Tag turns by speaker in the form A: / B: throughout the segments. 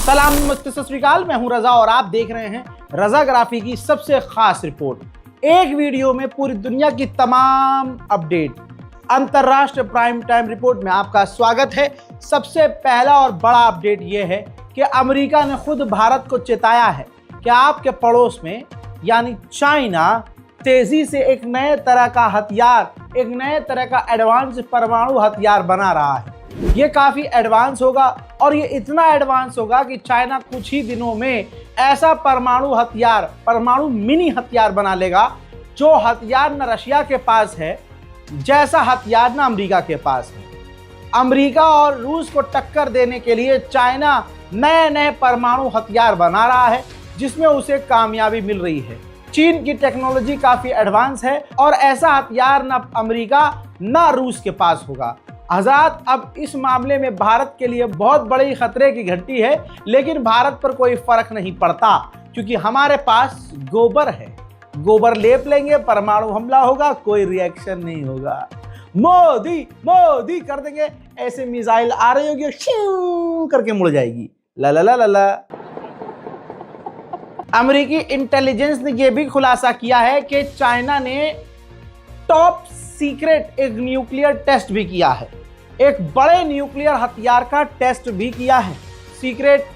A: सलाम नमस्ते सत श्री अकाल, मैं हूं रजा और आप देख रहे हैं रजाग्राफी की सबसे खास रिपोर्ट। एक वीडियो में पूरी दुनिया की तमाम अपडेट, अंतरराष्ट्रीय प्राइम टाइम रिपोर्ट में आपका स्वागत है। सबसे पहला और बड़ा अपडेट यह है कि अमेरिका ने खुद भारत को चेताया है कि आपके पड़ोस में यानी चाइना तेजी से एक नए तरह का हथियार, एक नए तरह का एडवांस परमाणु हथियार बना रहा है। ये काफी एडवांस होगा और ये इतना एडवांस होगा कि चाइना कुछ ही दिनों में ऐसा परमाणु हथियार, परमाणु मिनी हथियार बना लेगा जो हथियार न रशिया के पास है, जैसा हथियार न अमेरिका के पास है। अमेरिका और रूस को टक्कर देने के लिए चाइना नए नए परमाणु हथियार बना रहा है, जिसमें उसे कामयाबी मिल रही है। चीन की टेक्नोलॉजी काफी एडवांस है और ऐसा हथियार न अमेरिका न रूस के पास होगा। हज़रात, अब इस मामले में भारत के लिए बहुत बड़ी खतरे की घंटी है, लेकिन भारत पर कोई फर्क नहीं पड़ता क्योंकि हमारे पास गोबर है। गोबर लेप लेंगे, परमाणु हमला होगा, कोई रिएक्शन नहीं होगा। मोदी मोदी कर देंगे, ऐसे मिसाइल आ रही होगी, शिव करके मुड़ जाएगी। ला ला ला ला ला। अमेरिकी इंटेलिजेंस ने यह भी खुलासा किया है कि चाइना ने टॉप सीक्रेट एक न्यूक्लियर टेस्ट भी किया है, एक बड़े न्यूक्लियर हथियार का टेस्ट भी किया है। सीक्रेट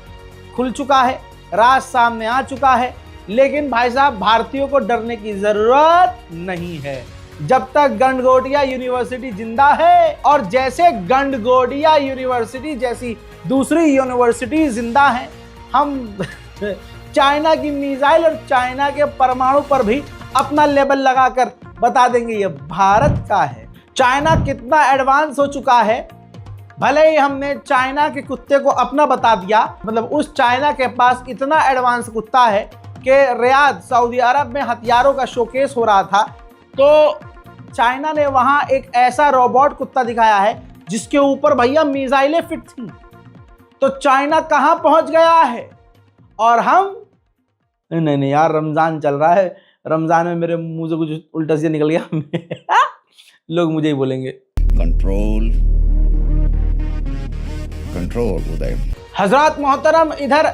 A: खुल चुका है, राज सामने आ चुका है, लेकिन भाई साहब भारतीयों को डरने की जरूरत नहीं है जब तक गंडगोटिया यूनिवर्सिटी जिंदा है। और जैसे गंडगोटिया यूनिवर्सिटी जैसी दूसरी यूनिवर्सिटी जिंदा है, हम चाइना की मिसाइल और चाइना के परमाणु पर भी अपना लेबल लगाकर बता देंगे ये भारत का है। चाइना कितना एडवांस हो चुका है, भले ही हमने चाइना के कुत्ते को अपना बता दिया, मतलब उस चाइना के पास इतना एडवांस कुत्ता है कि रियाद सऊदी अरब में हथियारों का शोकेस हो रहा था तो चाइना ने वहां एक ऐसा रोबोट कुत्ता दिखाया है जिसके ऊपर भैया मिसाइलें फिट थी। तो चाइना कहां पहुंच गया है और हम नहीं यार, रमजान चल रहा है, रमजान में मेरे मुंह से कुछ उल्टा सीधा निकल गया लोग मुझे ही बोलेंगे।
B: कंट्रोल कंट्रोल उदय।
A: हजरत मोहतरम, इधर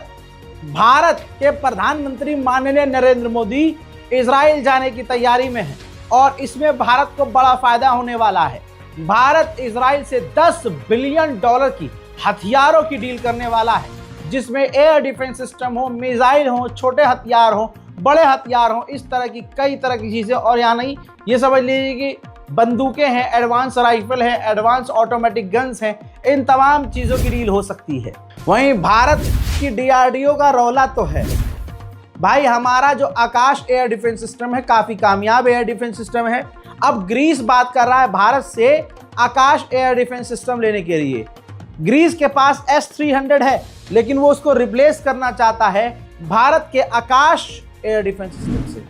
A: भारत के प्रधानमंत्री माननीय नरेंद्र मोदी इजराइल जाने की तैयारी में है और इसमें भारत को बड़ा फायदा होने वाला है। भारत इजराइल से $10 बिलियन की हथियारों की डील करने वाला है, जिसमें एयर डिफेंस सिस्टम हो, मिसाइल हो, छोटे हथियार हो, बड़े हथियार हो, इस तरह की कई तरह की चीजें। और यहाँ नहीं, ये समझ लीजिए कि बंदूकें हैं, एडवांस राइफल है, एडवांस ऑटोमेटिक गन्स हैं, इन तमाम चीजों की डील हो सकती है। वहीं भारत की डीआरडीओ का रौला तो है भाई, हमारा जो आकाश एयर डिफेंस सिस्टम है काफी कामयाब एयर डिफेंस सिस्टम है। अब ग्रीस बात कर रहा है भारत से आकाश एयर डिफेंस सिस्टम लेने के लिए। ग्रीस के पास S-300 है, लेकिन वो उसको रिप्लेस करना चाहता है भारत के आकाश एयर डिफेंस सिस्टम से।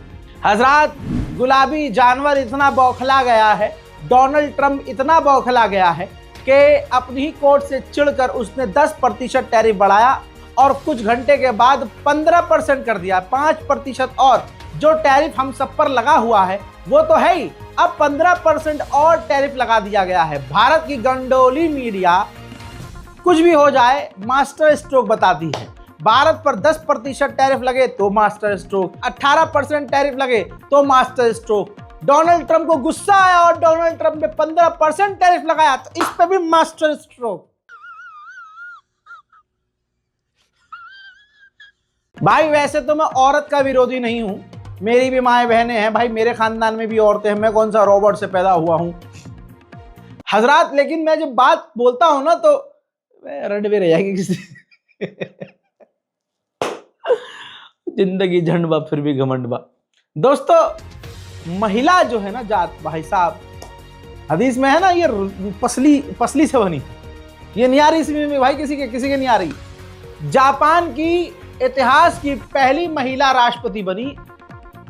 A: हजरात, गुलाबी जानवर इतना बौखला गया है, डोनाल्ड ट्रंप इतना बौखला गया है कि अपनी ही कोर्ट से चिढ़कर उसने 10% टैरिफ बढ़ाया और कुछ घंटे के बाद 15% कर दिया। 5% और जो टैरिफ हम सब पर लगा हुआ है वो तो है ही, अब 15% और टैरिफ लगा दिया गया है। भारत की गंडोली मीडिया कुछ भी हो जाए मास्टर स्ट्रोक बताती है। भारत पर 10% टैरिफ लगे तो मास्टर स्ट्रोक, 18% टैरिफ लगे तो मास्टर स्ट्रोक। डोनाल्ड ट्रंप को गुस्सा आया और डोनाल्ड ट्रंप ने 15% टैरिफ लगाया तो इस पे भी मास्टर स्ट्रोक। भाई वैसे तो मैं औरत का विरोधी नहीं हूं, मेरी भी माएँ बहनें हैं भाई, मेरे खानदान में भी औरतें हैं, मैं कौन सा रोबोट से पैदा हुआ हूं हजरात। लेकिन मैं जब बात बोलता हूं ना तो रट भी रह जाएगी किसी जिंदगी झंडबा फिर भी घमंडबा। दोस्तों, महिला जो है ना जात, भाई साहब हदीस में है ना, ये पसली से बनी, ये नहीं आ रही इसमें भाई, किसी के नहीं आ रही। जापान की इतिहास की पहली महिला राष्ट्रपति बनी,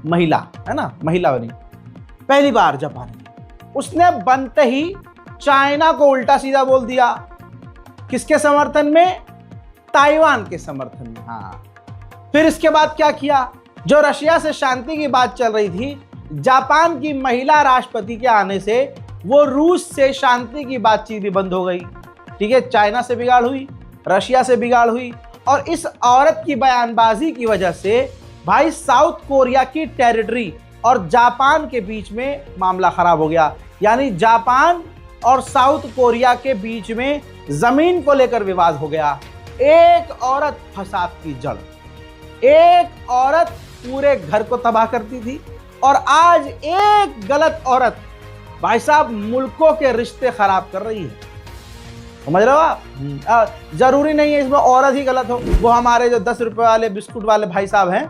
A: महिला है ना, महिला बनी पहली बार जापान की। उसने बनते ही चाइना को उल्टा सीधा बोल दिया। किसके समर्थन में? ताइवान के समर्थन में। हाँ, फिर इसके बाद क्या किया? जो रशिया से शांति की बात चल रही थी, जापान की महिला राष्ट्रपति के आने से वो रूस से शांति की बातचीत भी बंद हो गई। ठीक है, चाइना से बिगाड़ हुई, रशिया से बिगाड़ हुई और इस औरत की बयानबाजी की वजह से भाई साउथ कोरिया की टेरिटरी और जापान के बीच में मामला खराब हो गया। यानी जापान और साउथ कोरिया के बीच में जमीन को लेकर विवाद हो गया। एक औरत फसाद की जड़, एक औरत पूरे घर को तबाह करती थी और आज एक गलत औरत भाई साहब मुल्कों के रिश्ते खराब कर रही है। समझ रहे हो आप? जरूरी नहीं है इसमें औरत ही गलत हो। वो हमारे जो 10 रुपए वाले बिस्कुट वाले भाई साहब हैं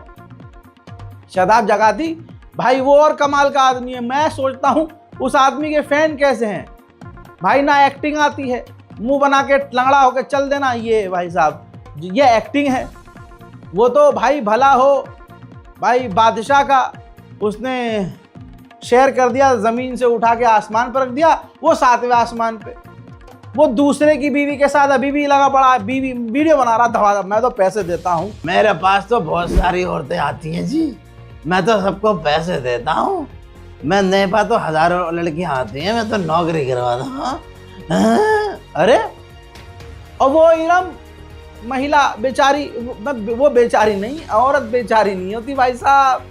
A: शादाब जकाती, भाई वो और कमाल का आदमी है। मैं सोचता हूं उस आदमी के फैन कैसे हैं भाई। ना एक्टिंग आती है, मुंह बना के लंगड़ा होकर चल देना, ये भाई साहब ये एक्टिंग है। वो तो भाई भला हो भाई बादशाह का, उसने शेयर कर दिया, ज़मीन से उठा के आसमान पर रख दिया, वो 7वें आसमान पे। वो दूसरे की बीवी के साथ अभी भी लगा पड़ा है, बीवी वीडियो बना रहा था। मैं तो पैसे देता हूँ, मेरे पास तो बहुत सारी औरतें आती हैं जी, मैं तो सबको पैसे देता हूँ, मैं नहीं पा तो हजारों लड़कियाँ आती हैं, मैं तो नौकरी करवाता हूँ। अरे और वो इरम महिला बेचारी, वो बेचारी नहीं, औरत बेचारी नहीं होती भाई साहब।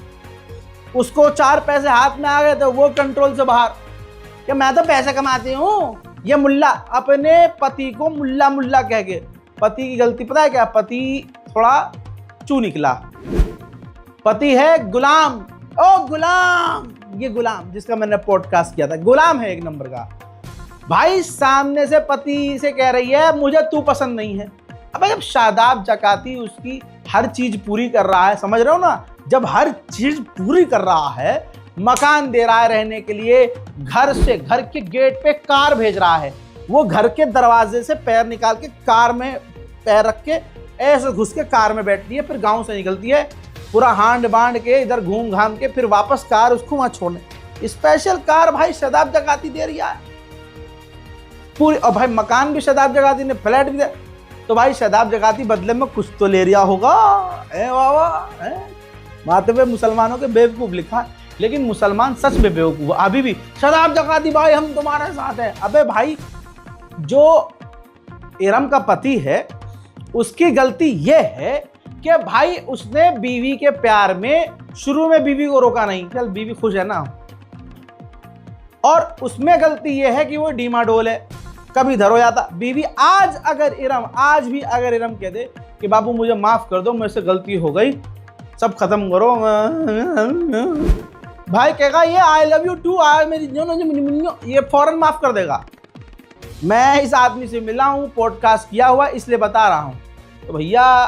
A: उसको 4 पैसे हाथ में आ गए तो वो कंट्रोल से बाहर कि मैं तो पैसे कमाती हूँ। ये मुल्ला अपने पति को मुल्ला मुल्ला कह के, पति की गलती पता है क्या? पति थोड़ा चू निकला, पति है गुलाम। ओ गुलाम, ये गुलाम जिसका मैंने पॉडकास्ट किया था, गुलाम है एक नंबर का भाई। सामने से पति से कह रही है मुझे तू पसंद नहीं है। अब जब शादाब जकाती उसकी हर चीज पूरी कर रहा है, समझ रहे हो ना, जब हर चीज पूरी कर रहा है, मकान दे रहा है रहने के लिए, घर से घर के गेट पे कार भेज रहा है, वो घर के दरवाजे से पैर निकाल के कार में पैर रख के ऐसे घुस के कार में बैठती है, फिर गांव से निकलती है पूरा हांड बांड के, इधर घूम घाम के फिर वापस कार उसको वहां छोड़ने। स्पेशल कार भाई शादाब जकाती दे रही है पूरी, और भाई मकान भी शादाब जकाती ने, फ्लैट भी दे, तो भाई शादाब जकाती बदले में कुछ तो ले रिया होगा। माथे पे मुसलमानों के बेवकूफ लिखा, लेकिन मुसलमान सच में बेवकूफ अभी भी। शादाब जकाती भाई हम तुम्हारे साथ हैं। अबे भाई जो इरम का पति है उसकी गलती यह है कि भाई उसने बीवी के प्यार में शुरू में बीवी को रोका नहीं, चल बीवी खुश है ना, और उसमें गलती यह है कि वो डीमाडोल है, कभी इधर हो जाता। बीवी आज भी अगर इरम कह दे कि बाबू मुझे माफ कर दो, मुझसे गलती हो गई, सब खत्म करो, भाई कहेगा ये आई लव यू टू, ये फौरन माफ कर देगा। मैं इस आदमी से मिला हूं, पॉडकास्ट किया हुआ, इसलिए बता रहा हूं। तो भैया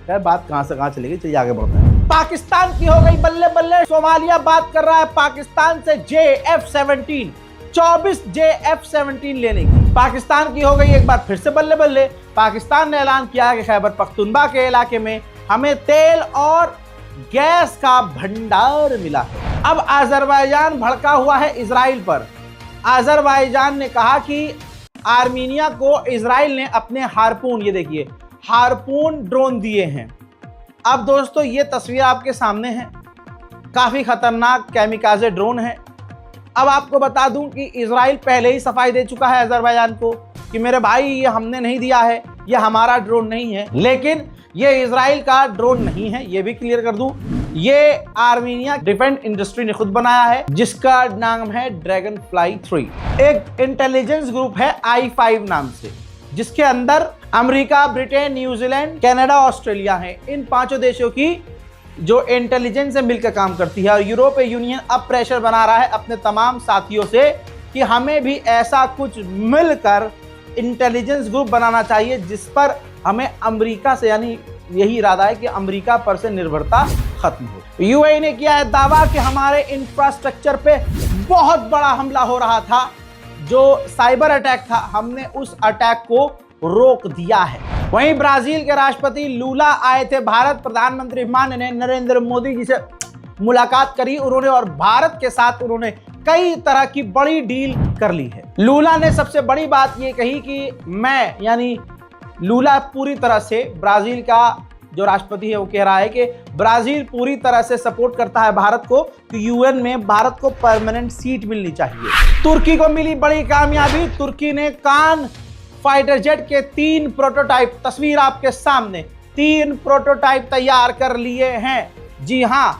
A: खैर बात कहां से कहां चलेगी, चलिए आगे बढ़ते हैं। पाकिस्तान की हो गई बल्ले बल्ले, सोमालिया बात कर रहा है पाकिस्तान से JF-17 24 JF-17 लेने की। पाकिस्तान की हो गई एक बार फिर से बल्ले बल्ले। पाकिस्तान ने ऐलान किया कि खैबर पख्तूनख्वा के इलाके में हमें तेल और गैस का भंडार मिला है। अब अजरबैजान भड़का हुआ है इजराइल पर। अजरबैजान ने कहा कि आर्मीनिया को इजराइल ने अपने हार्पून, ये देखिए हार्पून ड्रोन दिए हैं। अब दोस्तों ये तस्वीर आपके सामने है, काफी खतरनाक कैमिकाजे ड्रोन है। अब आपको बता दूं कि इजराइल पहले ही सफाई दे चुका है अजरबैजान को कि मेरे भाई ये हमने नहीं दिया है, ये हमारा ड्रोन नहीं है। लेकिन ये इजराइल का ड्रोन नहीं है, ये भी क्लियर कर दूं, ये आर्मीनिया डिफेंस इंडस्ट्री ने खुद बनाया है, जिसका नाम है ड्रैगन फ्लाई 3। एक इंटेलिजेंस ग्रुप है I5 नाम से, जिसके अंदर America, Britain, New Zealand, Canada, Australia है। इन 5 देशों की जो इंटेलिजेंस से मिलकर काम करती है। और यूरोपीय यूनियन अब प्रेशर बना रहा है अपने तमाम साथियों से कि हमें भी ऐसा कुछ मिलकर इंटेलिजेंस ग्रुप बनाना चाहिए जिस पर हमें अमेरिका से, यानी यही इरादा है कि अमेरिका पर से निर्भरता खत्म हो। यूएई ने किया है दावा कि हमारे इंफ्रास्ट्रक्चर पे बहुत बड़ा हमला हो रहा था, जो साइबर अटैक था, हमने उस अटैक को रोक दिया है। वहीं ब्राजील के राष्ट्रपति लूला आए थे भारत। प्रधानमंत्री माननीय नरेंद्र मोदी जी से मुलाकात करी उन्होंने, और भारत के साथ उन्होंने कई तरह की बड़ी डील कर ली है। लूला ने सबसे बड़ी बात ये कही कि मैं, यानी लूला पूरी तरह से, ब्राजील का जो राष्ट्रपति है वो कह रहा है कि ब्राजील पूरी तरह से सपोर्ट करता है भारत को कि यूएन में भारत को परमानेंट सीट मिलनी चाहिए। तुर्की को मिली बड़ी कामयाबी, तुर्की ने कान फाइटर जेट के 3 प्रोटोटाइप, तस्वीर आपके सामने, 3 प्रोटोटाइप तैयार कर लिए हैं। जी हां,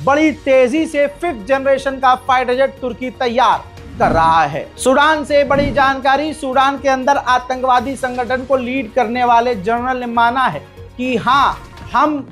A: बड़ी तेजी से 5th जनरेशन का फाइटर जेट तुर्की तैयार कर रहा है। सूडान से बड़ी जानकारी, सूडान के अंदर आतंकवादी संगठन को लीड करने वाले जनरल ने माना है कि हां, हम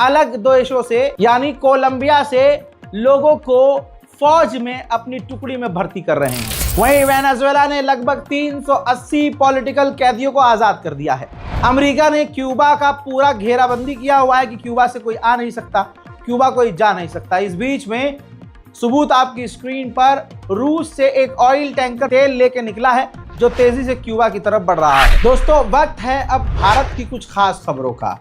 A: अलग देशों से यानी कोलंबिया से लोगों को फौज में अपनी टुकड़ी में भर्ती कर रहे हैं। वहीं वेनेजुएला ने लगभग 380 पॉलिटिकल कैदियों को आजाद कर दिया है। अमेरिका ने क्यूबा का पूरा घेराबंदी किया हुआ है कि क्यूबा से कोई आ नहीं सकता, क्यूबा कोई जा नहीं सकता। इस बीच में सबूत आपकी स्क्रीन पर, रूस से एक ऑयल टैंकर तेल लेके निकला है जो तेजी से क्यूबा की तरफ बढ़ रहा है। दोस्तों, वक्त है अब भारत की कुछ खास खबरों का।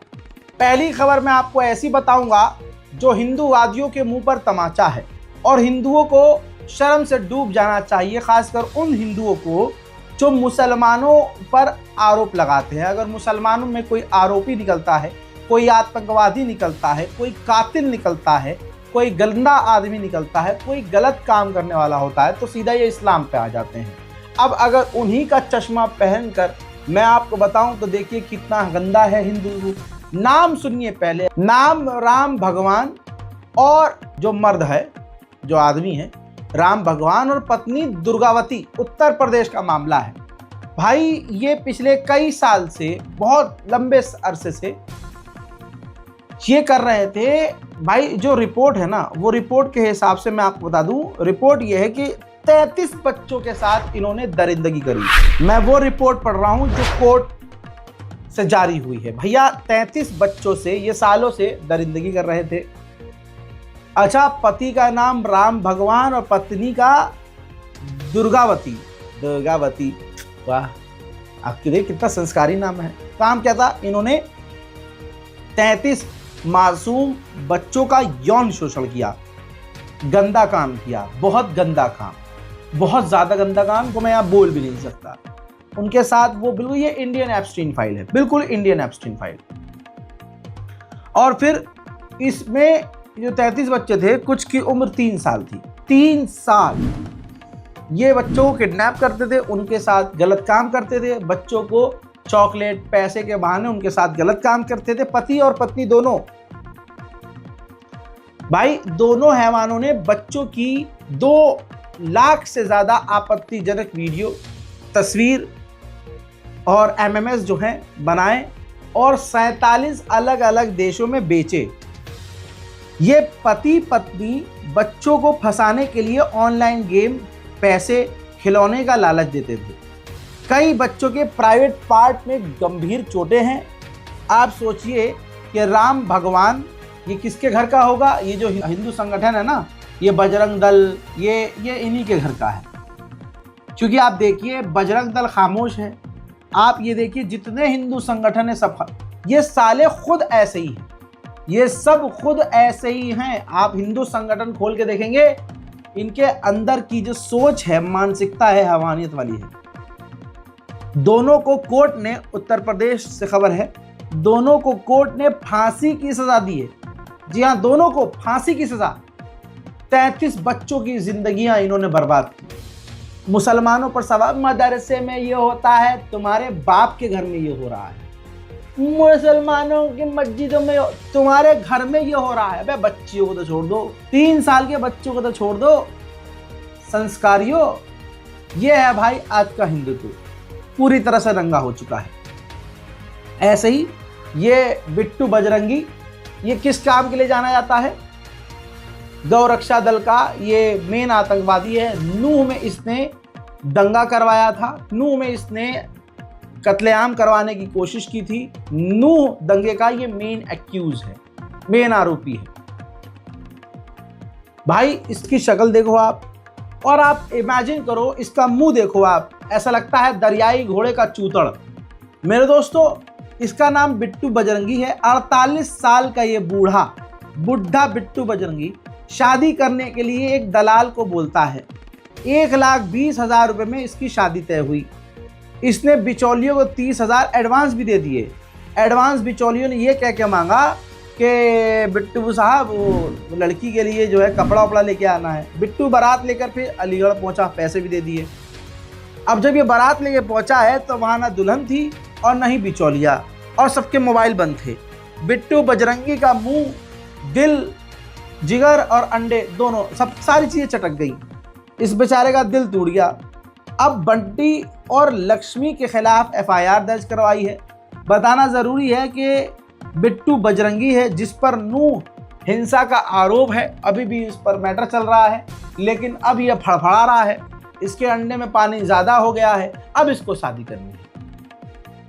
A: पहली खबर मैं आपको ऐसी बताऊंगा जो हिंदूवादियों के मुंह पर तमाचा है और हिंदुओं को शर्म से डूब जाना चाहिए, खासकर उन हिंदुओं को जो मुसलमानों पर आरोप लगाते हैं। अगर मुसलमानों में कोई आरोपी निकलता है, कोई आतंकवादी निकलता है, कोई कातिल निकलता है, कोई गंदा आदमी निकलता है, कोई गलत काम करने वाला होता है, तो सीधा ये इस्लाम पे आ जाते हैं। अब अगर उन्हीं का चश्मा पहनकर मैं आपको बताऊं तो देखिए कितना गंदा है हिंदू। नाम सुनिए पहले, नाम राम भगवान, और जो मर्द है, जो आदमी है, राम भगवान और पत्नी दुर्गावती, उत्तर प्रदेश का मामला है। भाई ये पिछले कई साल से, बहुत लंबे अरसे से ये कर रहे थे। भाई जो रिपोर्ट है ना, वो रिपोर्ट के हिसाब से मैं आपको बता दूं, रिपोर्ट ये है कि 33 बच्चों के साथ इन्होंने दरिंदगी करी। मैं वो रिपोर्ट पढ़ रहा हूं जो कोर्ट से जारी हुई है। भैया 33 बच्चों से ये सालों से दरिंदगी कर रहे थे। अच्छा, पति का नाम राम भगवान और पत्नी का दुर्गावती। वाह, आपके देख कितना संस्कारी नाम है। काम क्या था, इन्होंने 33 मासूम बच्चों का यौन शोषण किया, गंदा काम किया, बहुत गंदा काम, बहुत ज्यादा गंदा काम को मैं यहाँ बोल भी नहीं सकता। उनके साथ वो बिल्कुल, ये इंडियन एब्स्टीन फाइल है, बिल्कुल इंडियन एब्स्टीन फाइल। और फिर इसमें जो 33 बच्चे थे, कुछ की उम्र 3 साल थी। 3 साल ये बच्चों को किडनैप करते थे, उनके साथ गलत काम करते थे, बच्चों को चॉकलेट पैसे के बहाने उनके साथ गलत काम करते थे। पति और पत्नी दोनों, भाई दोनों हैवानों ने बच्चों की 2 लाख से ज्यादा आपत्तिजनक वीडियो, तस्वीर और एमएमएस जो हैं बनाए और 47 अलग अलग देशों में बेचे। ये पति पत्नी बच्चों को फंसाने के लिए ऑनलाइन गेम, पैसे, खिलौने का लालच देते थे। कई बच्चों के प्राइवेट पार्ट में गंभीर चोटें हैं। आप सोचिए कि राम भगवान ये किसके घर का होगा? ये जो हिंदू संगठन है ना, ये बजरंग दल, ये इन्हीं के घर का है। क्योंकि आप देखिए बजरंग दल खामोश है, आप ये देखिए जितने हिंदू संगठन है सब, ये साले खुद ऐसे ही हैं, ये सब खुद ऐसे ही हैं। आप हिंदू संगठन खोल के देखेंगे, इनके अंदर की जो सोच है, मानसिकता है, हैवानियत वाली है। दोनों को कोर्ट ने, उत्तर प्रदेश से खबर है, दोनों को कोर्ट ने फांसी की सजा दी है। जी हाँ, दोनों को फांसी की सजा। 33 बच्चों की जिंदगियां इन्होंने बर्बाद की। मुसलमानों पर सवाल, मदरसे में ये होता है, तुम्हारे बाप के घर में ये हो रहा है, मुसलमानों की मस्जिदों में, तुम्हारे घर में ये हो रहा है। अबे बच्चियों को तो छोड़ दो, 3 साल के बच्चों को तो छोड़ दो। संस्कारियों, ये है भाई आज का हिंदुत्व, पूरी तरह से रंगा हो चुका है। ऐसे ही ये बिट्टू बजरंगी, ये किस काम के लिए जाना जाता है? गौ रक्षा दल का ये मेन आतंकवादी है। नूह में इसने दंगा करवाया था, नूह में इसने कत्लेआम करवाने की कोशिश की थी। नूह दंगे का ये मेन एक्यूज है, मेन आरोपी है। भाई इसकी शक्ल देखो आप, और आप इमेजिन करो इसका मुंह देखो आप, ऐसा लगता है दरियाई घोड़े का चूतड़। मेरे दोस्तों, इसका नाम बिट्टू बजरंगी है। 48 साल का ये बुढ़ा बिट्टू बजरंगी शादी करने के लिए एक दलाल को बोलता है। 1,20,000 रुपये में इसकी शादी तय हुई। इसने बिचौलियों को 30,000 एडवांस भी दे दिए। एडवांस बिचौलियों ने ये कह के मांगा कि बिट्टू साहब वो लड़की के लिए जो है कपड़ा वपड़ा लेके आना है। बिट्टू बारात लेकर फिर अलीगढ़ पहुंचा, पैसे भी दे दिए। अब जब ये बारात लेके पहुंचा है तो वहां ना दुल्हन थी और न ही बिचौलिया, और सबके मोबाइल बंद थे। बिट्टू बजरंगी का मुंह, दिल, जिगर और अंडे दोनों सारी चीजें चटक गई। इस बेचारे का दिल टूट गया। अब बंटी और लक्ष्मी के खिलाफ FIR दर्ज करवाई है। बताना जरूरी है कि बिट्टू बजरंगी है जिस पर नूह हिंसा का आरोप है, अभी भी इस पर मैटर चल रहा है, लेकिन अब यह फड़फड़ा रहा है, इसके अंडे में पानी ज़्यादा हो गया है, अब इसको शादी करनी है।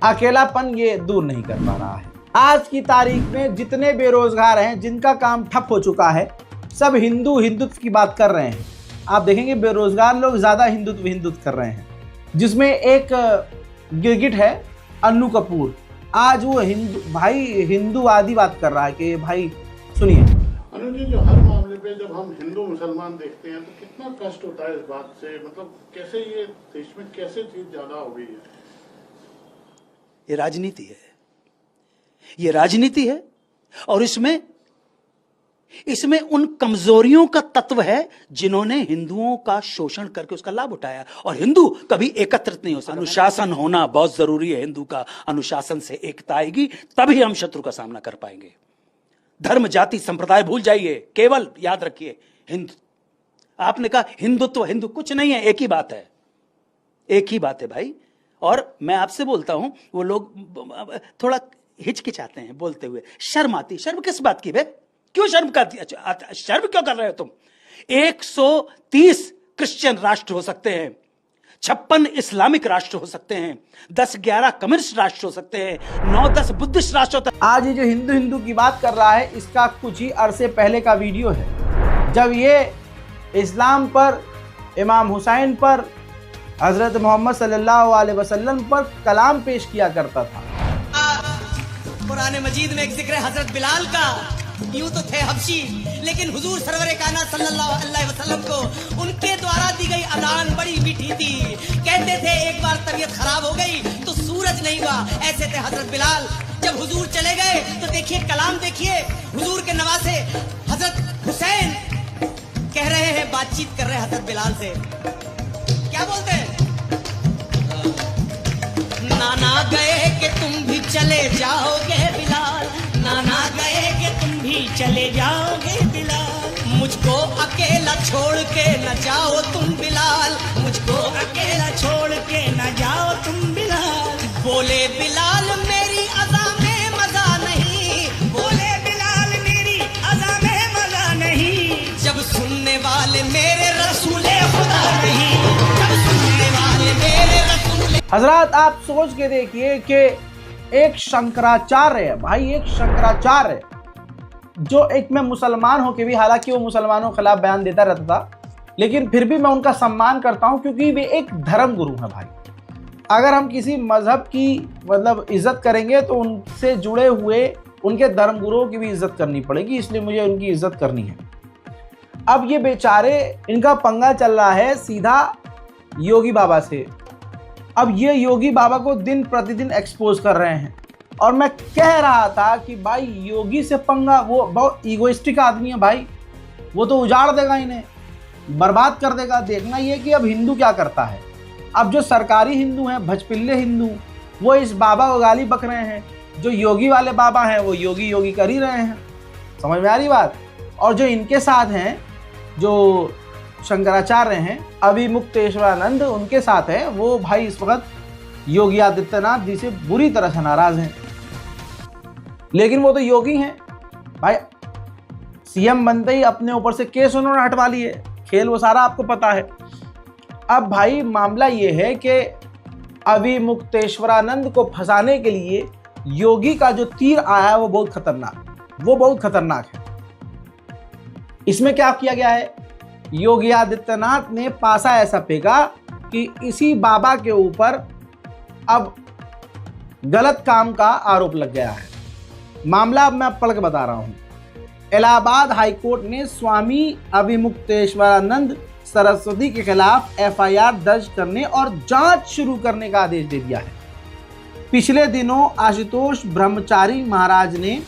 A: अकेलापन ये दूर नहीं कर पा रहा है। आज की तारीख में जितने बेरोजगार हैं, जिनका काम ठप हो चुका है, सब हिंदुत्व की बात कर रहे हैं। आप देखेंगे बेरोजगार लोग ज़्यादा हिंदुत्व कर रहे हैं, जिसमें एक गिरगिट है अन्नू कपूर। आज वो हिंदूवादी बात कर रहा है कि भाई सुनिए।
C: अनु जी, जो हर मामले पे जब हम हिंदू मुसलमान देखते हैं तो कितना कष्ट होता है इस बात से, मतलब कैसे ये देश में कैसे चीज ज्यादा हो गई है।
D: ये राजनीति है, ये राजनीति है, और इसमें उन कमजोरियों का तत्व है जिन्होंने हिंदुओं का शोषण करके उसका लाभ उठाया, और हिंदू कभी एकत्रित नहीं हो सकता। अनुशासन होना बहुत जरूरी है। हिंदू का अनुशासन से एकता आएगी, तभी हम शत्रु का सामना कर पाएंगे। धर्म, जाति, संप्रदाय भूल जाइए, केवल याद रखिए हिंदू। आपने कहा हिंदुत्व, हिंदू कुछ नहीं है, एक ही बात है, एक ही बात है भाई। और मैं आपसे बोलता हूं, वो लोग थोड़ा हिचकिचाते हैं बोलते हुए, शर्म आती। शर्म किस बात की बे? क्यों शर्म करती? शर्म क्यों कर रहे हो तुम? 130 क्रिश्चियन राष्ट्र हो सकते हैं, 56 इस्लामिक राष्ट्र हो सकते हैं, 10-11 कम्युनिस्ट राष्ट्र हो सकते हैं, 9-10 बुद्धिस्ट राष्ट्र होते हैं।
A: आज ये जो हिंदू की बात कर रहा है, इसका कुछ ही अरसे पहले का वीडियो है, जब ये इस्लाम पर, इमाम हुसैन पर, हजरत मोहम्मद सल्लल्लाहु अलैहि वसल्लम पर कलाम पेश किया करता था।
E: कुरान मजीद में एक जिक्र है हजरत बिलाल का। यूं तो थे हबशी, लेकिन हुजूर सरवर कायनात सल्लल्लाहु अलैहि वसल्लम को उनके द्वारा दी गई अजान बड़ी मीठी थी। कहते थे एक बार तबीयत खराब हो गई तो सूरज नहीं हुआ, ऐसे थे हजरत बिलाल। जब हुजूर चले गए तो देखिए कलाम, देखिए हुजूर के नवासे हजरत हुसैन कह रहे हैं, बातचीत कर रहे हैं हजरत बिलाल से। क्या बोलते हैं? नाना गए कि तुम भी चले जाओगे बिलाल, नाना गए कि तुम भी चले जाओगे बिलाल, मुझको अकेला छोड़ के न जाओ तुम बिलाल, मुझको अकेला छोड़ के न जाओ तुम बिलाल। बोले बिलाल मेरी अज़ा में मजा नहीं, बोले बिलाल मेरी अज़ा में मजा नहीं, जब सुनने वाले मेरे रसूले खुदा नहीं, जब सुनने वाले मेरे रसूले।
A: हजरात, आप सोच के देखिए कि एक शंकराचार्य है भाई, एक शंकराचार्य जो एक मैं मुसलमान हो के भी, हालांकि वो मुसलमानों के खिलाफ बयान देता रहता था, लेकिन फिर भी मैं उनका सम्मान करता हूं क्योंकि वे एक धर्म गुरु हैं भाई। अगर हम किसी मजहब की इज्जत करेंगे तो उनसे जुड़े हुए उनके धर्म गुरुओं की भी इज्जत करनी पड़ेगी, इसलिए मुझे उनकी इज्जत करनी है। अब ये बेचारे, इनका पंगा चल रहा है सीधा योगी बाबा से। अब ये योगी बाबा को दिन प्रतिदिन एक्सपोज कर रहे हैं, और मैं कह रहा था कि भाई योगी से पंगा, वो बहुत ईगोइस्टिक आदमी है भाई, वो तो उजाड़ देगा इन्हें, बर्बाद कर देगा। देखना ये कि अब हिंदू क्या करता है। अब जो सरकारी हिंदू हैं, भजपिल्ले हिंदू, वो इस बाबा को गाली बक रहे हैं, जो योगी वाले बाबा हैं वो योगी कर ही रहे हैं। समझ में आ रही बात? और जो इनके साथ हैं, जो शंकराचार्य हैं, अभिमुक्तेश्वरानंद उनके साथ हैं, वो भाई इस वक्त योगी आदित्यनाथ जी से बुरी तरह से नाराज हैं। लेकिन वो तो योगी हैं भाई, सीएम बनते ही अपने ऊपर से केस उन्होंने हटवा लिए, खेल वो सारा आपको पता है। अब भाई मामला ये है कि अभिमुक्तेश्वरानंद को फंसाने के लिए योगी का जो तीर आया है वो बहुत खतरनाक है। इसमें क्या किया गया है, योगी आदित्यनाथ ने पासा ऐसा फेंका कि इसी बाबा के ऊपर अब गलत काम का आरोप लग गया है। मामला अब मैं पढ़ के बता रहा हूं। इलाहाबाद हाईकोर्ट ने स्वामी अभिमुक्तेश्वरानंद सरस्वती के खिलाफ FIR दर्ज करने और जांच शुरू करने का आदेश दे दिया है। पिछले दिनों आशुतोष ब्रह्मचारी महाराज ने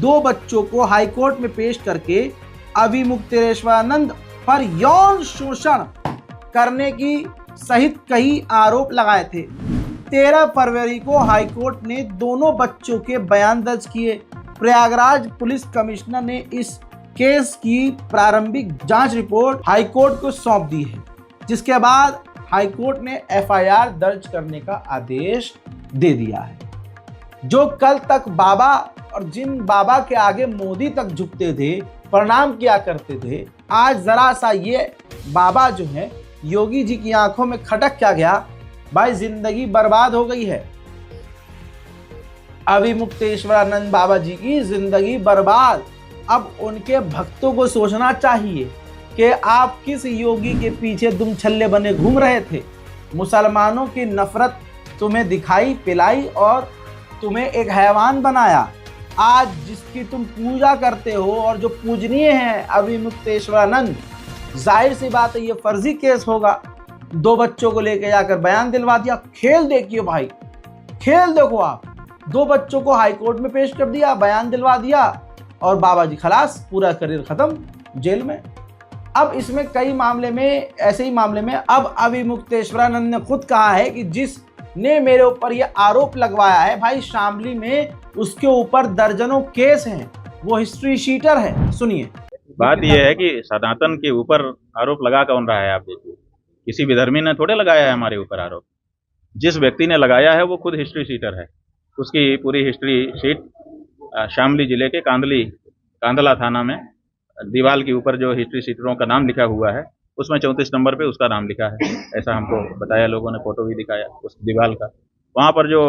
A: 2 बच्चों को हाईकोर्ट में पेश करके अभिमुक्तेश्वरानंद पर यौन शोषण करने की सहित कई आरोप लगाए थे। 13 फरवरी को हाईकोर्ट ने दोनों बच्चों के बयान दर्ज किए। प्रयागराज पुलिस कमिश्नर ने इस केस की प्रारंभिक जांच रिपोर्ट हाईकोर्ट को सौंप दी है, जिसके बाद हाईकोर्ट ने एफआईआर दर्ज करने का आदेश दे दिया है। जो कल तक बाबा और जिन बाबा के आगे मोदी तक झुकते थे, प्रणाम किया करते थे, आज जरा सा ये बाबा जो है योगी जी की आंखों में खटक क्या गया, भाई जिंदगी बर्बाद हो गई है। अविमुक्तेश्वरानंद बाबा जी की जिंदगी बर्बाद। अब उनके भक्तों को सोचना चाहिए कि आप किस योगी के पीछे दुम छल्ले बने घूम रहे थे। मुसलमानों की नफरत तुम्हें दिखाई पिलाई और तुम्हें एक हैवान बनाया। आज जिसकी तुम पूजा करते हो और जो पूजनीय है अविमुक्तेश्वरानंद, जाहिर सी बात है ये फर्जी केस होगा। 2 बच्चों को लेकर जाकर बयान दिलवा दिया। खेल देखिए भाई, खेल देखो आप। 2 बच्चों को हाईकोर्ट में पेश कर दिया, बयान दिलवा दिया और बाबा जी खलास, पूरा करियर खत्म जेल में। अब इसमें कई मामले में, ऐसे ही मामले में अब अविमुक्तेश्वरानंद ने खुद कहा है कि जिसने मेरे ऊपर ये आरोप लगवाया है, भाई शामली में उसके ऊपर दर्जनों केस हैं, वो हिस्ट्री शीटर है। सुनिए।
F: बात यह है कि सनातन के ऊपर आरोप लगा कौन रहा है। आप देखिए, किसी विधर्मी ने थोड़े लगाया है हमारे ऊपर आरोप। जिस व्यक्ति ने लगाया है वो खुद हिस्ट्री शीटर है। उसकी पूरी हिस्ट्री शीट शामली जिले के कांदला थाना में दीवार के ऊपर जो हिस्ट्री शीटरों का नाम लिखा हुआ है, उसमें 34 नंबर पे उसका नाम लिखा है। ऐसा हमको बताया, लोगों ने फोटो भी दिखाया उस दीवार का। वहाँ पर जो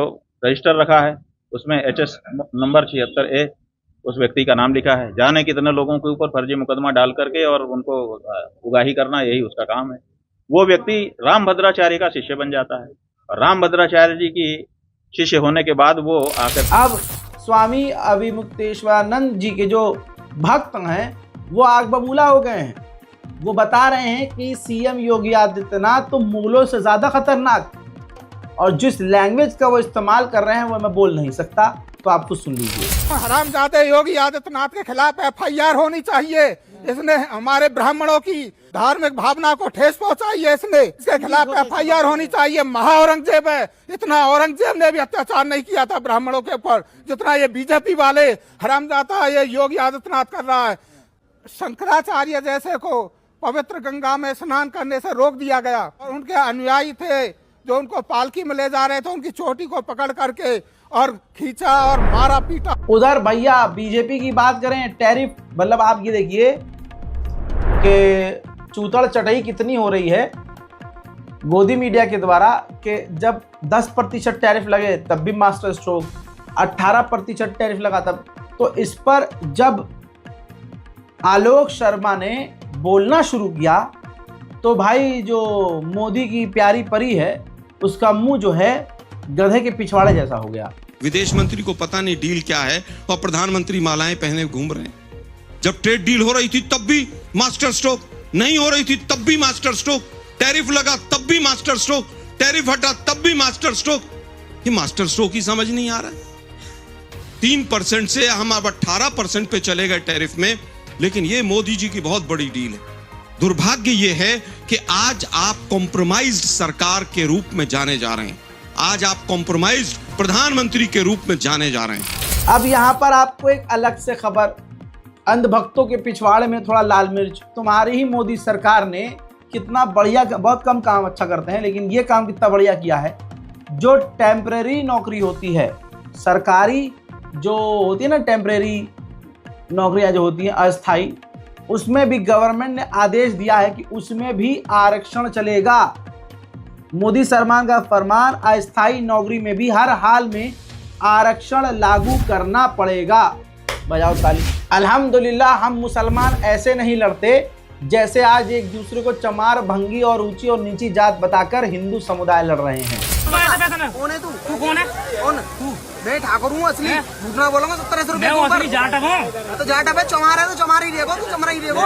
F: रजिस्टर रखा है उसमें HS नंबर 76A उस व्यक्ति का नाम लिखा है। जाने कितने लोगों के ऊपर फर्जी मुकदमा डाल करके और उनको उगाही करना, यही उसका काम है। वो व्यक्ति रामभद्राचार्य का शिष्य बन जाता है और रामभद्राचार्य जी की शिष्य होने के बाद वो आकर
A: अब स्वामी अविमुक्तेश्वरानंद जी के जो भक्त हैं वो आग बबूला हो गए हैं। वो बता रहे हैं कि सीएम योगी आदित्यनाथ तो मुगलों से ज्यादा खतरनाक, और जिस लैंग्वेज का वो इस्तेमाल कर रहे हैं वो मैं बोल नहीं सकता, तो आप खुद सुन लीजिए।
G: हरामजादे योगी आदित्यनाथ के खिलाफ FIR होनी चाहिए। इसने हमारे ब्राह्मणों की धार्मिक भावना को ठेस पहुंचाई है। इसके खिलाफ FIR होनी चाहिए। महाऔरंगजेब है, इतना औरंगजेब ने भी अत्याचार नहीं किया था ब्राह्मणों के ऊपर जितना ये बीजेपी वाले हरामजादा ये योगी आदित्यनाथ कर रहा है। शंकराचार्य जैसे को पवित्र गंगा में स्नान करने से रोक दिया गया और उनके अनुयायी थे जो उनको पालकी में ले जा रहे थे, उनकी चोटी को पकड़ करके और खींचा और मारा पीटा।
A: उधर भैया बीजेपी की बात करें, टैरिफ, मतलब आप ये देखिए कि चूतड़ चटाई कितनी हो रही है गोदी मीडिया के द्वारा कि जब 10% टैरिफ लगे तब भी मास्टर स्ट्रोक, 18% टैरिफ लगा तब। तो इस पर जब आलोक शर्मा ने बोलना शुरू किया तो भाई जो मोदी की प्यारी परी है उसका मुंह जो है गधे के पिछवाड़े जैसा हो गया।
H: विदेश मंत्री को पता नहीं डील क्या है और प्रधानमंत्री मालाएं पहने घूम रहे हैं। जब ट्रेड डील हो रही थी तब भी मास्टर स्ट्रोक, नहीं हो रही थी तब भी मास्टर स्ट्रोक, टैरिफ लगा तब भी मास्टर स्ट्रोक, टैरिफ हटा तब भी मास्टर स्ट्रोक। ये मास्टर स्ट्रोक ही समझ नहीं आ रहा है। 3% से हम अब 18% पे चले गए टैरिफ में, लेकिन ये मोदी जी की बहुत बड़ी डील है। दुर्भाग्य ये है कि आज आप कॉम्प्रोमाइज्ड सरकार के रूप में जाने जा रहे हैं। आज आप कॉम्प्रोमाइज्ड प्रधानमंत्री के रूप में जाने जा रहे हैं।
A: अब यहाँ पर आपको एक अलग से खबर, अंधभक्तों के पिछवाड़े में थोड़ा लाल मिर्च। तुम्हारी ही मोदी सरकार ने कितना बढ़िया, बहुत कम काम अच्छा करते हैं लेकिन ये काम कितना बढ़िया किया है। जो टेम्परेरी नौकरी होती है, सरकारी जो होती है ना टेम्परेरी नौकरियां जो होती हैं अस्थाई, उसमें भी गवर्नमेंट ने आदेश दिया है कि उसमें भी आरक्षण चलेगा। मोदी सरकार का फरमान, अस्थाई नौकरी में भी हर हाल में आरक्षण लागू करना पड़ेगा। बजाओ ताली। अल्हम्दुलिल्लाह हम मुसलमान ऐसे नहीं लड़ते जैसे आज एक दूसरे को चमार, भंगी और ऊंची और नीची जात बताकर हिंदू समुदाय लड़ रहे हैं।
I: कौन है तू? तू कौन है? कौन? तू? मैं ठाकुर हूँ असली। दूसरा बोलूंगा 70 रुपए ऊपर। जाट हूँ। तो जाट है, चमार है तो चमार ही रहेगो, तू चमरा ही रहेगो।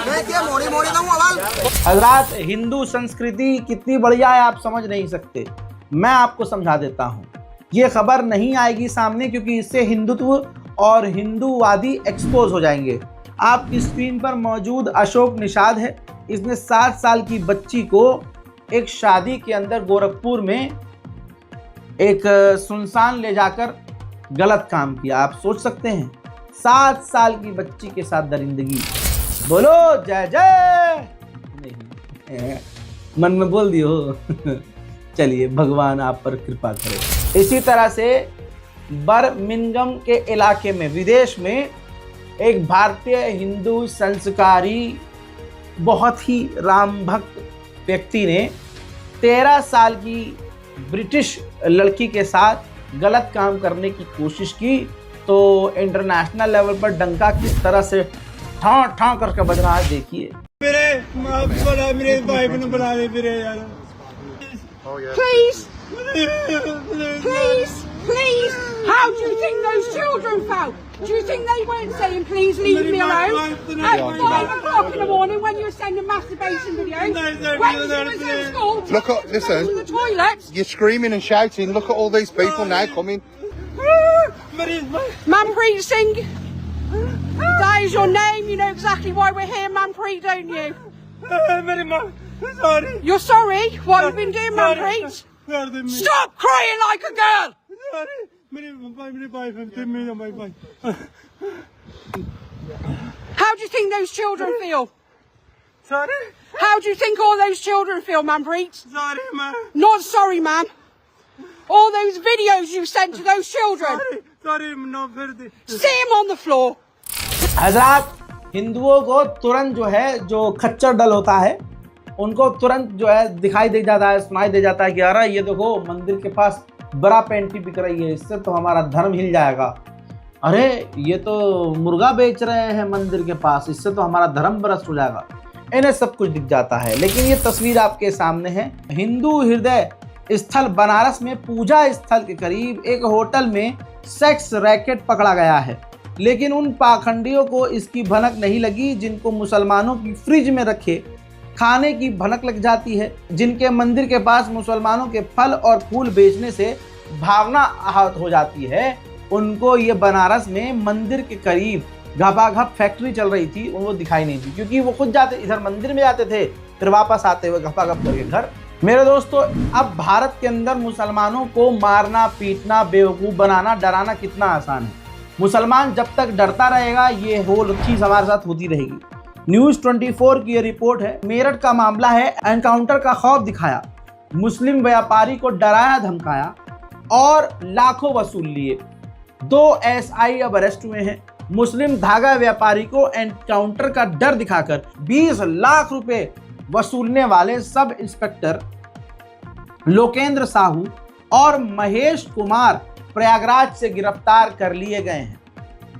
I: मैं क्या मोड़ी मोड़ी दूँ अवाल।
A: हजरात, हिंदू संस्कृति कितनी बढ़िया है आप समझ नहीं सकते। मैं आपको समझा देता हूँ। ये खबर नहीं आएगी सामने क्योंकि इससे हिंदुत्व और हिंदूवादी एक्सपोज हो जाएंगे। आपकी स्क्रीन पर मौजूद अशोक निषाद है, इसने 7 साल की बच्ची को एक शादी के अंदर गोरखपुर में एक सुनसान ले जाकर गलत काम किया। आप सोच सकते हैं 7 साल की बच्ची के साथ दरिंदगी। बोलो जय जय। नहीं, मन में बोल दियो। चलिए भगवान आप पर कृपा करे। इसी तरह से बर्मिंघम के इलाके में विदेश में एक भारतीय हिंदू संस्कारी बहुत ही राम भक्त व्यक्ति ने 13 साल की ब्रिटिश लड़की के साथ गलत काम करने की कोशिश की, तो इंटरनेशनल लेवल पर डंका किस तरह से ठां ठां करके बज रहा है, देखिए।
G: मेरे भाई ने बना दे मेरे यार।
J: Please, please, please. How do you think those children felt? Do you think they weren't saying, please leave me alone? At 5 o'clock in the morning when you were sending masturbation videos, when you was in school,
K: Look at, listen,
J: to the toilets.
K: you're screaming and shouting. Look at all these people now coming.
J: Manpreet Singh, that is your name. You know exactly why we're here, Manpreet, don't you?
G: Sorry.
J: You're sorry? What have you been doing, Manpreet? Stop crying like a girl!
G: मेरे भाई।
J: How do you think those children feel?
G: Sorry.
J: How do you think all those children feel, Manpreet?
G: Sorry, ma'am.
J: Not sorry, ma'am. All those videos you sent to those children.
G: Sorry, no,
J: See him on the floor.
A: हजरात, हिंदुओं को तुरंत जो है, जो खच्चर दल होता है, उनको तुरंत जो है दिखाई दे जाता है, सुनाई दे जाता है कि अरे ये देखो मंदिर के पास बड़ा पेंटी बिक रही है, इससे तो हमारा धर्म हिल जाएगा। अरे ये तो मुर्गा बेच रहे हैं मंदिर के पास, इससे तो हमारा धर्म भ्रष्ट हो जाएगा। इन्हें सब कुछ दिख जाता है। लेकिन ये तस्वीर आपके सामने है। हिंदू हृदय स्थल बनारस में पूजा स्थल के करीब एक होटल में सेक्स रैकेट पकड़ा गया है, लेकिन उन पाखंडियों को इसकी भनक नहीं लगी जिनको मुसलमानों की फ्रिज में रखे खाने की भनक लग जाती है, जिनके मंदिर के पास मुसलमानों के फल और फूल बेचने से भावना आहत हो जाती है। उनको ये बनारस में मंदिर के करीब घपाघप फैक्ट्री चल रही थी, उनको दिखाई नहीं थी, क्योंकि वो खुद जाते इधर मंदिर में जाते थे, फिर वापस आते हुए घपाघप करके घर। मेरे दोस्तों, अब भारत के अंदर मुसलमानों को मारना, पीटना, बेवकूफ़ बनाना, डराना कितना आसान है। मुसलमान जब तक डरता रहेगा, ये होल चीज़ हमारे साथ होती रहेगी। न्यूज़ 24 की ये रिपोर्ट है। मेरठ का मामला है। एनकाउंटर का खौफ दिखाया, मुस्लिम व्यापारी को डराया धमकाया और लाखों वसूल लिए। 2 SI अब अरेस्ट हुए हैं। मुस्लिम धागा व्यापारी को एनकाउंटर का डर दिखाकर 20 लाख रुपए वसूलने वाले सब इंस्पेक्टर लोकेंद्र साहू और महेश कुमार प्रयागराज से गिरफ्तार कर लिए गए हैं।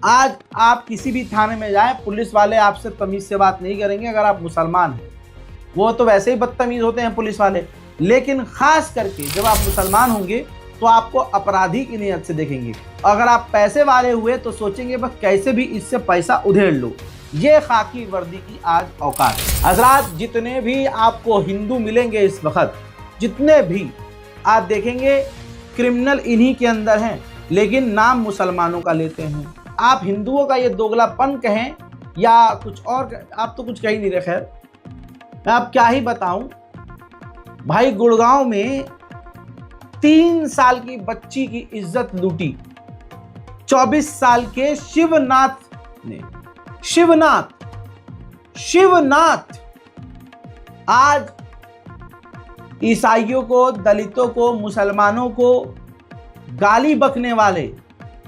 A: आज आप किसी भी थाने में जाएं, पुलिस वाले आपसे तमीज़ से बात नहीं करेंगे अगर आप मुसलमान हैं। वो तो वैसे ही बदतमीज़ होते हैं पुलिस वाले, लेकिन ख़ास करके जब आप मुसलमान होंगे तो आपको अपराधी की नीयत से देखेंगे। अगर आप पैसे वाले हुए तो सोचेंगे बस कैसे भी इससे पैसा उधेड़ लो। ये खाकी वर्दी की आज औकात। हजरात, जितने भी आपको हिंदू मिलेंगे इस वक्त, जितने भी आप देखेंगे क्रिमिनल इन्हीं के अंदर हैं, लेकिन नाम मुसलमानों का लेते हैं। आप हिंदुओं का ये दोगलापन कहें या कुछ और, आप तो कुछ कह ही नहीं रहे। खैर, मैं आप क्या ही बताऊं भाई। गुड़गांव में 3 साल की बच्ची की इज्जत लूटी 24 साल के शिवनाथ ने। शिवनाथ आज ईसाइयों को, दलितों को, मुसलमानों को गाली बकने वाले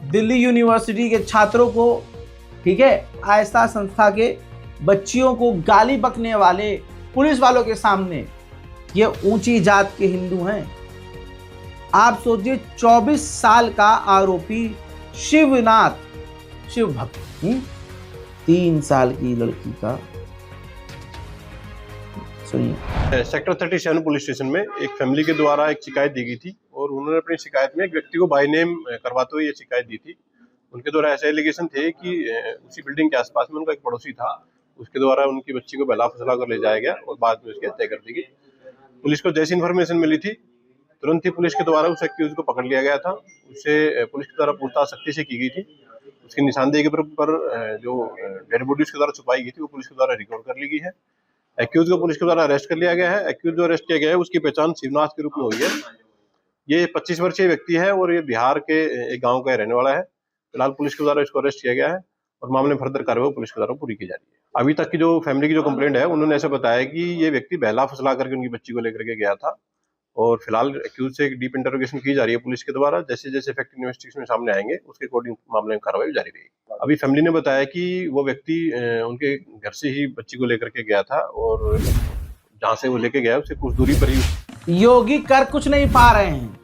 A: दिल्ली यूनिवर्सिटी के छात्रों को, ठीक है, आस्था संस्था के बच्चियों को गाली बकने वाले पुलिस वालों के सामने ये ऊंची जात के हिंदू हैं। आप सोचिए, 24 साल का आरोपी शिवनाथ, शिव भक्त, 3 साल की लड़की का। सुनिए।
L: सेक्टर 37 पुलिस स्टेशन में एक फैमिली के द्वारा एक शिकायत दी गई थी और उन्होंने अपनी शिकायत में एक व्यक्ति को बाय नेम करवाते हुए ये शिकायत दी थी। उनके द्वारा ऐसे एलिगेशन थे कि उसी बिल्डिंग के आसपास में उनका एक पड़ोसी था, उसके द्वारा उनकी बच्ची को बहला फुसला कर ले जाया गया और बाद में उसकी हत्या कर दी गई। पुलिस को जैसी इन्फॉर्मेशन मिली थी, तुरंत ही पुलिस के द्वारा उस एक्यूज को पकड़ लिया गया था। उससे पुलिस के द्वारा पूछताछ सख्ती से की गई थी। उसकी निशानदेही के पर जो डेड बॉडी उसके द्वारा छुपाई गई थी वो पुलिस के द्वारा रिकवर कर ली गई है एक्यूज को पुलिस के द्वारा अरेस्ट कर लिया गया है। एक्यूज जो अरेस्ट किया गया है उसकी पहचान शिवनाथ के रूप में हुई है। ये 25 वर्षीय व्यक्ति है और ये बिहार के एक गांव का रहने वाला है। फिलहाल पुलिस के द्वारा इसको अरेस्ट किया गया है और मामले में फर्दर कार्रवाई पुलिस के द्वारा पूरी की जा रही है। अभी तक की जो फैमिली की जो कंप्लेंट है उन्होंने ऐसा बताया कि ये व्यक्ति बहला फुसला करके उनकी बच्ची को लेकर के गया था और फिलहाल एक्यूज से डीप इंटरोगेशन की जा रही है पुलिस के द्वारा। जैसे जैसे फैक्ट इन्वेस्टिगेशन में सामने आएंगे उसके अकॉर्डिंग मामले में कार्रवाई जारी रहेगी। अभी फैमिली ने बताया कि वो व्यक्ति उनके घर से ही बच्ची को लेकर के गया था और जहाँ से वो लेके गया उससे कुछ दूरी पर ही।
A: योगी कर कुछ नहीं पा रहे हैं।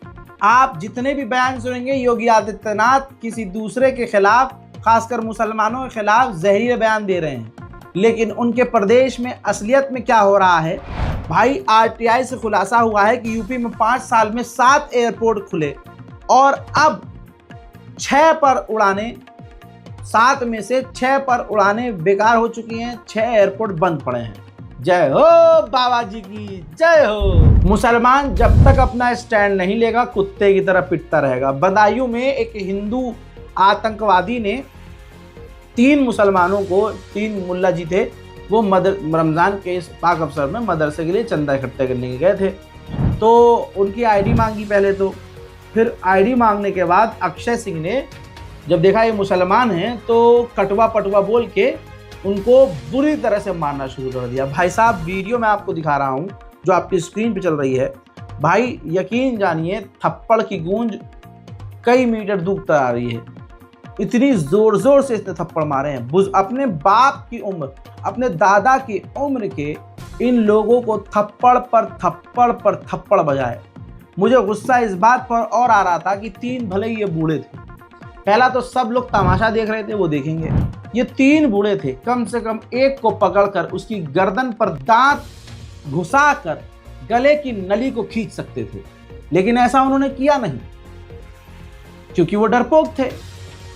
A: आप जितने भी बयान सुनेंगे योगी आदित्यनाथ किसी दूसरे के खिलाफ, खासकर मुसलमानों के खिलाफ जहरीले बयान दे रहे हैं, लेकिन उनके प्रदेश में असलियत में क्या हो रहा है भाई। आरटीआई से खुलासा हुआ है कि यूपी में 5 साल में 7 एयरपोर्ट खुले और अब 6 पर उड़ाने, 7 में से 6 पर उड़ाने बेकार हो चुकी हैं, 6 एयरपोर्ट बंद पड़े हैं। जय हो बाबा जी की जय हो। मुसलमान जब तक अपना स्टैंड नहीं लेगा कुत्ते की तरह पिटता रहेगा। बदायूं में एक हिंदू आतंकवादी ने 3 मुसलमानों को, 3 मुल्ला जी थे, वो रमज़ान के इस पाक अवसर में मदरसे के लिए चंदा इकट्ठे करने के गए थे। तो उनकी आईडी मांगी पहले, तो फिर आईडी मांगने के बाद अक्षय सिंह ने जब देखा ये मुसलमान हैं तो कटवा पटवा बोल के उनको बुरी तरह से मारना शुरू कर दिया। भाई साहब वीडियो मैं आपको दिखा रहा हूँ जो आपकी स्क्रीन पे चल रही है। भाई यकीन जानिए थप्पड़ की गूंज कई मीटर दूर तक आ रही है। इतनी जोर जोर से इसने थप्पड़ मारे हैं। अपने बाप की उम्र, अपने दादा की उम्र के इन लोगों को थप्पड़ पर थप्पड़ बजाए। मुझे गुस्सा इस बात पर और आ रहा था कि 3 भले ही ये बूढ़े थे। पहला तो सब लोग तमाशा देख रहे थे, वो देखेंगे। ये 3 बूढ़े थे, कम से कम एक को पकड़कर उसकी गर्दन पर दांत घुसाकर गले की नली को खींच सकते थे, लेकिन ऐसा उन्होंने किया नहीं क्योंकि वो डरपोक थे।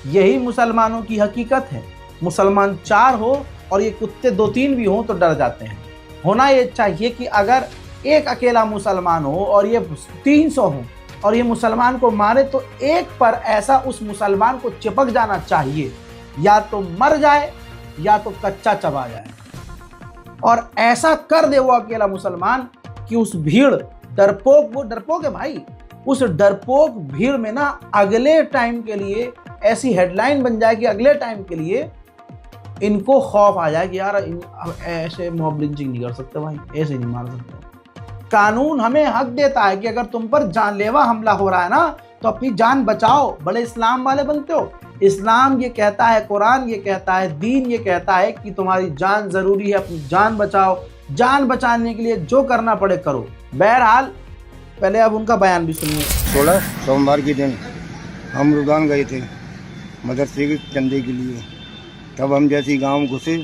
A: यही मुसलमानों की हकीकत है। मुसलमान 4 हो और ये कुत्ते 2-3 भी हों तो डर जाते हैं। होना ये चाहिए कि अगर एक अकेला मुसलमान हो और ये 300 हो और ये मुसलमान को मारे तो एक पर ऐसा उस मुसलमान को चिपक जाना चाहिए, या तो मर जाए या तो कच्चा चबा जाए। और ऐसा कर दे वो अकेला मुसलमान कि उस भीड़, डरपोक, वो डरपोक है भाई, उस डरपोक भीड़ में ना अगले टाइम के लिए ऐसी हेडलाइन बन जाए कि अगले टाइम के लिए इनको खौफ आ जाए कि यार ऐसे मॉब लिंचिंग नहीं कर सकते भाई, ऐसे नहीं मार सकते। कानून हमें हक देता है कि अगर तुम पर जानलेवा हमला हो रहा है ना तो अपनी जान बचाओ। बड़े इस्लाम वाले बनते हो। इस्लाम ये कहता है, कुरान ये कहता है, दीन ये कहता है कि तुम्हारी जान जरूरी है, अपनी जान बचाओ। जान बचाने के लिए जो करना पड़े करो। बहरहाल पहले अब उनका बयान भी सुनिए।
M: 16 सोमवार के दिन हम रुदान गए थे मदरसे के चंदे के लिए। तब हम जैसे ही गाँव घुसे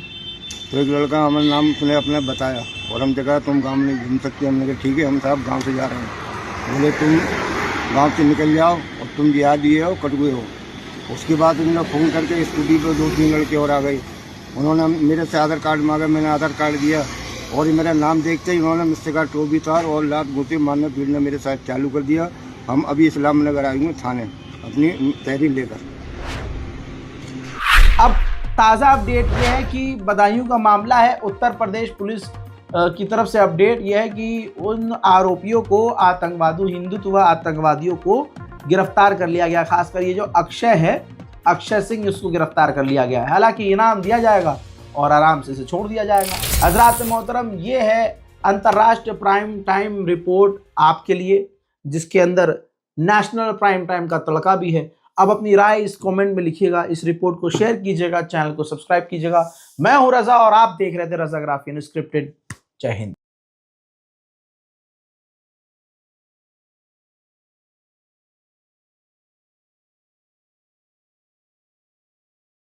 M: तो एक लड़का हमारा नाम उसने अपना बताया और हमने कहा तुम गाँव में घूम सकते। हमने कहा ठीक है, हम साहब गाँव से जा रहे हैं। बोले तुम गाँव से निकल जाओ और तुम जिहादी हो, कटुए हो। उसके बाद उन्होंने फ़ोन करके स्कूटी पर 2-3 लड़के और आ गए। उन्होंने मेरे से आधार कार्ड मांगा, मैंने आधार कार्ड दिया और ये मेरा नाम देखते ही उन्होंने मुझसे कहा टोबी तार और लात गोते मारने पीटने मेरे साथ चालू कर दिया। हम अभी इस्लाम नगर आए हुए थाने अपनी तहरीर लेकर।
A: अब ताज़ा अपडेट ये है कि बदायूं का मामला है। उत्तर प्रदेश पुलिस की तरफ से अपडेट यह है कि उन आरोपियों को, हिंदुत्व आतंकवादियों को गिरफ्तार कर लिया गया। खासकर ये जो अक्षय है, अक्षय सिंह, इसको गिरफ्तार कर लिया गया है। हालांकि इनाम दिया जाएगा और आराम से इसे छोड़ दिया जाएगा। हजरात मोहतरम, ये है अंतर्राष्ट्रीय प्राइम टाइम रिपोर्ट आपके लिए, जिसके अंदर नेशनल प्राइम टाइम का तड़का भी है। अब अपनी राय इस कमेंट में लिखिएगा, इस रिपोर्ट को शेयर कीजिएगा, चैनल को सब्सक्राइब कीजिएगा। मैं हूं रजा और आप देख रहे थे रजाग्राफी अनस्क्रिप्टेड। जय हिंद।